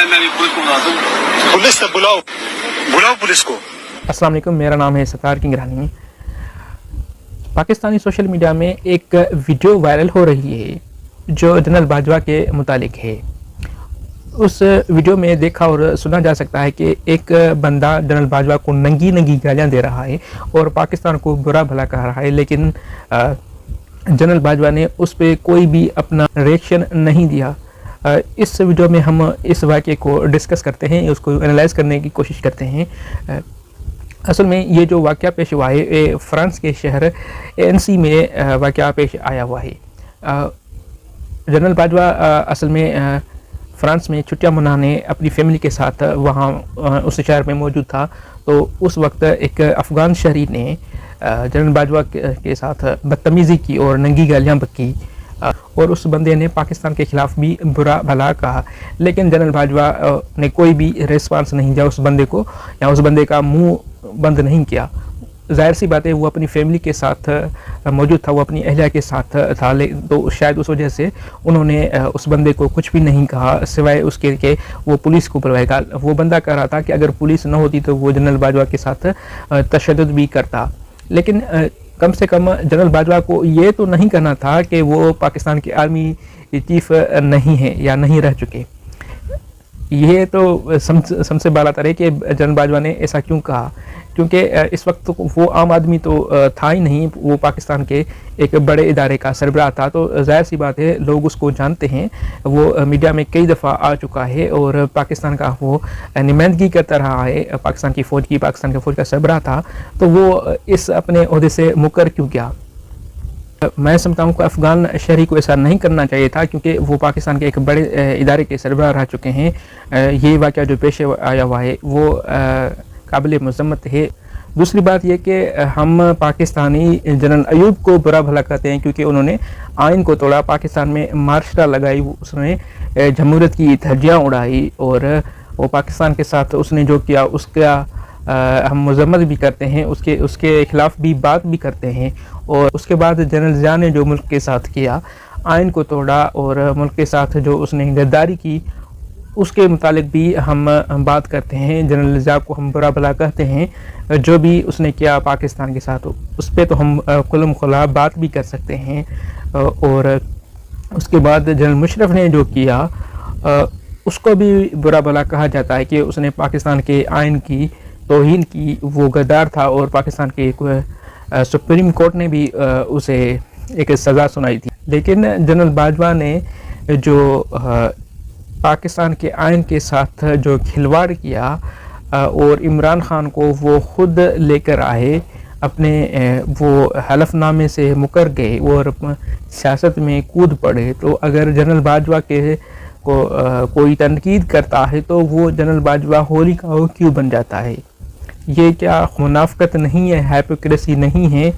मैं भी पुलिस को बुलाता हूं। पुलिस से बुलाओ पुलिस को। अस्सलाम वालेकुम, मेरा नाम है सतार किंग रानी। पाकिस्तानी सोशल मीडिया में एक वीडियो वायरल हो रही है जो जनरल बाजवा के मुतालिक है। उस वीडियो में देखा और सुना जा सकता है कि एक बंदा जनरल बाजवा को नंगी गालियां दे रहा है और पाकिस्तान को बुरा भला कह रहा है, लेकिन जनरल बाजवा ने उस पर कोई भी अपना रिएक्शन नहीं दिया। इस वीडियो में हम इस वाक़े को डिस्कस करते हैं, उसको एनालाइज करने की कोशिश करते हैं। असल में ये जो वाक़या पेश हुआ है फ्रांस के शहर एनसी में वाक़या पेश आया हुआ है। जनरल बाजवा असल में फ्रांस में छुट्टियां मनाने अपनी फैमिली के साथ वहाँ उस शहर में मौजूद था। तो उस वक्त एक अफ़गान शहरी ने जनरल बाजवा के साथ बदतमीज़ी की और नंगी गालियाँ बकी और उस बंदे ने पाकिस्तान के ख़िलाफ़ भी बुरा भला कहा, लेकिन जनरल बाजवा ने कोई भी रिस्पांस नहीं दिया उस बंदे को, या उस बंदे का मुंह बंद नहीं किया। ज़ाहिर सी बात है वो अपनी फैमिली के साथ मौजूद था, वो अपनी अहलिया के साथ था, तो शायद उस वजह से उन्होंने उस बंदे को कुछ भी नहीं कहा सिवाय उसके कि वो पुलिस को बुलवाएगा। वो बंदा कह रहा था कि अगर पुलिस न होती तो वो जनरल बाजवा के साथ तशद्दुद भी करता, लेकिन कम से कम जनरल बाजवा को ये तो नहीं कहना था कि वो पाकिस्तान के आर्मी चीफ नहीं है या नहीं रह चुके। ये तो सबसे बाला तर है कि जनरल बाजवा ने ऐसा क्यों कहा, क्योंकि इस वक्त तो वो आम आदमी तो था ही नहीं, वो पाकिस्तान के एक बड़े इदारे का सरबराह था। तो ज़ाहिर सी बात है लोग उसको जानते हैं, वो मीडिया में कई दफ़ा आ चुका है और पाकिस्तान का वो नुमाइंदगी करता रहा है, पाकिस्तान की फ़ौज का सरबराह था। तो वो इस अपने ओहदे से मुकर क्यों गया? मैं समझता हूँ कि अफ़गान शहरी को ऐसा नहीं करना चाहिए था, क्योंकि वो पाकिस्तान के एक बड़े इदारे के सरबराह रह चुके हैं। ये वाक़या जो पेश आया हुआ है वो काबिल मज़म्मत है। दूसरी बात यह कि हम पाकिस्तानी जनरल अयूब को बुरा भला कहते हैं क्योंकि उन्होंने आइन को तोड़ा, पाकिस्तान में मार्शल लगाई, उसने जमहूरियत की धज्जियाँ उड़ाई और वो पाकिस्तान के साथ उसने जो किया उसका हम मजम्मत भी करते हैं, उसके ख़िलाफ़ भी बात भी करते हैं। और उसके बाद जनरल ज़िया ने जो मुल्क के साथ किया, आइन को तोड़ा और मुल्क के साथ जो उसने गद्दारी की, उसके मुतालिक भी हम बात करते हैं। जनरल ज़िया को हम बुरा भला कहते हैं, जो भी उसने किया पाकिस्तान के साथ उस पर तो हम खुल्म खुला बात भी कर सकते हैं। और उसके बाद जनरल मुशर्रफ ने जो किया उसको भी बुरा भला कहा जाता है कि उसने पाकिस्तान के आइन की तौहीन की, वो गद्दार था और पाकिस्तान के सुप्रीम कोर्ट ने भी उसे एक सज़ा सुनाई थी। लेकिन जनरल बाजवा ने जो पाकिस्तान के आइन के साथ जो खिलवाड़ किया और इमरान खान को वो खुद लेकर आए, अपने वो हलफनामे से मुकर गए और सियासत में कूद पड़े। तो अगर जनरल बाजवा के को कोई तनकीद करता है तो वो जनरल बाजवा होली का क्यों बन जाता है? ये क्या मुनाफकत नहीं है, हाइपोक्रेसी नहीं है?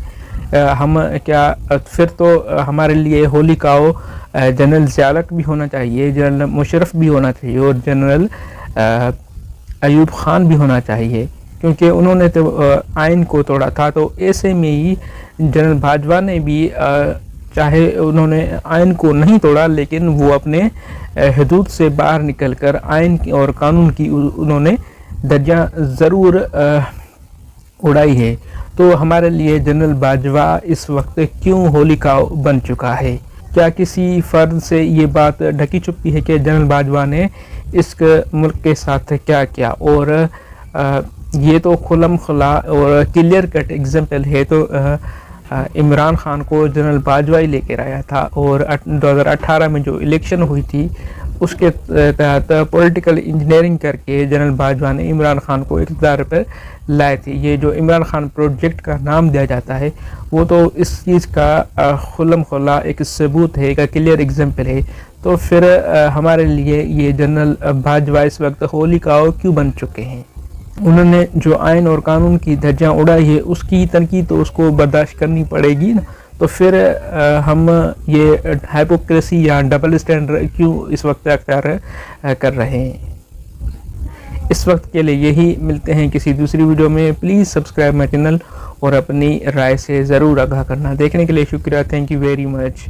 हम क्या फिर तो हमारे लिए होली का जनरल ज़ियालक भी होना चाहिए, जनरल मुशर्रफ भी होना चाहिए और जनरल अयूब खान भी होना चाहिए, क्योंकि उन्होंने तो आइन को तोड़ा था। तो ऐसे में ही जनरल बाजवा ने भी चाहे उन्होंने आइन को नहीं तोड़ा, लेकिन वो अपने हदूद से बाहर निकलकर आइन और कानून की उन्होंने धज्जियाँ ज़रूर उड़ाई है। तो हमारे लिए जनरल बाजवा इस वक्त क्यों होलिका बन चुका है? क्या किसी फ़र्द से ये बात ढकी छुपी है कि जनरल बाजवा ने इस मुल्क के साथ क्या किया? और ये तो खुल्म खुला और क्लियर कट एग्जाम्पल है। तो इमरान खान को जनरल बाजवा ही लेकर आया था और 2018 में जो इलेक्शन हुई थी उसके तहत पॉलिटिकल इंजीनियरिंग करके जनरल बाजवा ने इमरान खान को इक़्तिदार पर लाए थे। ये जो इमरान खान प्रोजेक्ट का नाम दिया जाता है वो तो इस चीज़ का खुल्म खुला एक सबूत है, एक क्लियर एग्जाम्पल है। तो फिर हमारे लिए ये जनरल बाजवा इस वक्त होली का क्यों बन चुके हैं? उन्होंने जो आइन और कानून की धज्जियाँ उड़ाई है उसकी तनकीद तो उसको बर्दाश्त करनी पड़ेगी ना। तो फिर हम ये हाइपोक्रेसी या डबल स्टैंडर्ड क्यों इस वक्त अख्तियार कर रहे हैं? इस वक्त के लिए यही, मिलते हैं किसी दूसरी वीडियो में। प्लीज़ सब्सक्राइब माई चैनल और अपनी राय से ज़रूर आगाह करना। देखने के लिए शुक्रिया। Thank you very much.